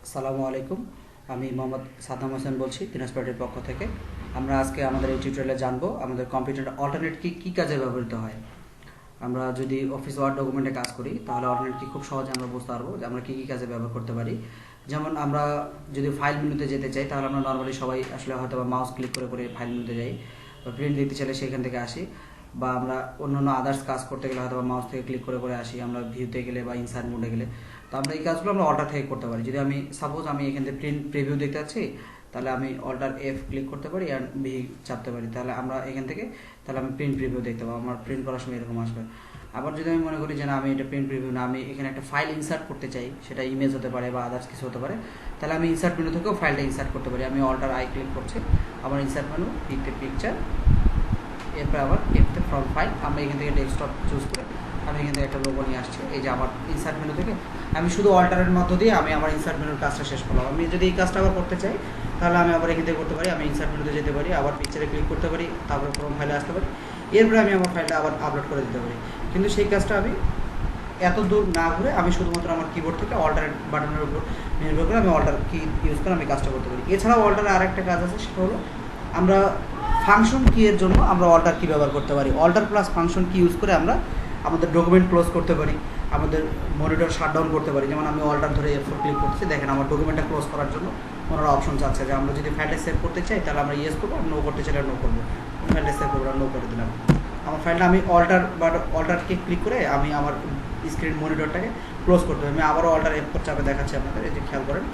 আসসালামু আলাইকুম। আমি মোহাম্মদ সাদ্দাম হোসেন বলছি দিনাজপুরের পক্ষ থেকে। আমরা আজকে আমাদের এই টিউটোরিয়ালে জানবো আমাদের কম্পিউটার অল্টারনেট কি কাজে ব্যবহৃত হয়। আমরা যদি অফিস ওয়ার্ড ডকুমেন্টে কাজ করি তাহলে অল্টারনেট কি খুব সহজে আমরা বুঝতে পারবো যে আমরা কি কাজে ব্যবহার করতে পারি। যেমন আমরা যদি ফাইল মেনুতে যেতে চাই তাহলে আমরা নর্মালি সবাই আসলে হয়তো বা মাউস ক্লিক করে করে ফাইল মেনুতে যাই, বা প্রিন্ট দিতে চাইলে সেখান থেকে আসি, বা আমরা অন্যান্য আদার্স কাজ করতে গেলে হয়তো মাউস থেকে ক্লিক করে করে আসি, আমরা ভিউতে গেলে বা ইনসার্ট মোডে গেলে। তো আমরা এই কাজগুলো আমরা অল্টার থেকে করতে পারি। যদি আমি সাপোজ আমি এখান থেকে প্রিন্ট প্রিভিউ দেখতে যাচ্ছি, তাহলে আমি অল্টার এফ ক্লিক করতে পারি আর ভি চাপতে পারি, তাহলে আমরা এখান থেকে তাহলে আমি প্রিন্ট প্রিভিউ দেখতে পাবো, আমার প্রিন্ট করার সময় এরকম আসবে। আবার যদি আমি মনে করি যে না আমি এটা প্রিন্ট প্রিভিউ না, আমি এখানে একটা ফাইল ইনসার্ট করতে চাই, সেটা ইমেজ হতে পারে বা আদার্স কিছু হতে পারে, তাহলে আমি ইনসার্ট মেনু থেকেও ফাইলটা ইনসার্ট করতে পারি। আমি অল্টার আই ক্লিক করছি, আমার ইনসার্ট মেনু পিতে পিকচার, এরপরে আবার এফতে ফ্রম ফাইল, আমরা এখান থেকে ডেস্কটপ চুজ করে আমি এখান থেকে একটা লোগো নিয়ে আসছি। এই যে আমার ইনসার্ট মেনু থেকে আমি শুধু অল্টারের মধ্য দিয়ে আমি আমার ইনসার্ট মেনুর কাজটা শেষ করলাম। আমি যদি এই কাজটা আবার করতে চাই তাহলে আমি আবার এখান থেকে করতে পারি, আমি ইনসার্ট মেনুতে যেতে পারি, আবার পিকচারে ক্লিক করতে পারি, তারপরে ফ্রম ফাইলে আসতে পারি, এরপরে আমি আমার ফাইলটা আবার আপলোড করে দিতে পারি। কিন্তু সেই কাজটা আমি এত দূর না ঘুরে আমি শুধুমাত্র আমার কিবোর্ড থেকে অল্টারেট বাটনের উপর নির্ভর করে আমি অল্টার কি ইউজ করে আমি কাজটা করতে পারি। এছাড়াও অল্টারে আরেকটা কাজ আছে, সেটা হলো আমরা ফাংশন কি এর জন্য আমরা অল্টার কি ব্যবহার করতে পারি। অল্টার প্লাস ফাংশন কি ইউজ করে আমরা আমাদের ডকুমেন্ট ক্লোজ করতে পারি, আমাদের মনিটর শাটডাউন করতে পারি। যেমন আমি অল্টার ধরে F4 ক্লিক করছি, দেখেন আমার ডকুমেন্টটা ক্লোজ করার জন্য ওনারা অপশন চাচ্ছে যে আমরা যদি ফাইলটা সেভ করতে চাই তাহলে আমরা ইয়েস করবো, নো করতে চাইলে নো করবো, ফাইলটা সেভ করবো, নো করে দিলাম। আমার ফাইলটা আমি অল্টারকে ক্লিক করে আমি আমার স্ক্রিন মনিটরটাকে ক্লোজ করতে হবে। আমি আবারও অল্টার F4 চাপে দেখাচ্ছি আপনাদের, এই যে খেয়াল করেন,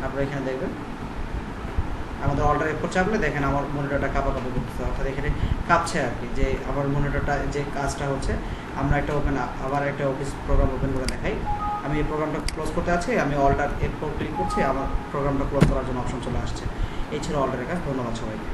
আপনারা এখানে দেখবেন আমাদের অল্টার F4 চাপলে দেখেন আমার মনিটরটা কাঁপাকাঁপি করতেছে, অর্থাৎ এখানে কাঁপছে আর কি, যে আমার মনিটরটা যে কাজটা হচ্ছে। আমরা একটা আবার একটা অফিস প্রোগ্রাম ওপেন করে দেখাই। আমি এই প্রোগ্রামটা ক্লোজ করতে আছি, আমি অল্টার F4 ক্লিক করছি, আমার প্রোগ্রামটা ক্লোজ করার জন্য অপশন চলে আসছে। এই ছিল অল্টারের কাজ। ধন্যবাদ সবাইকে।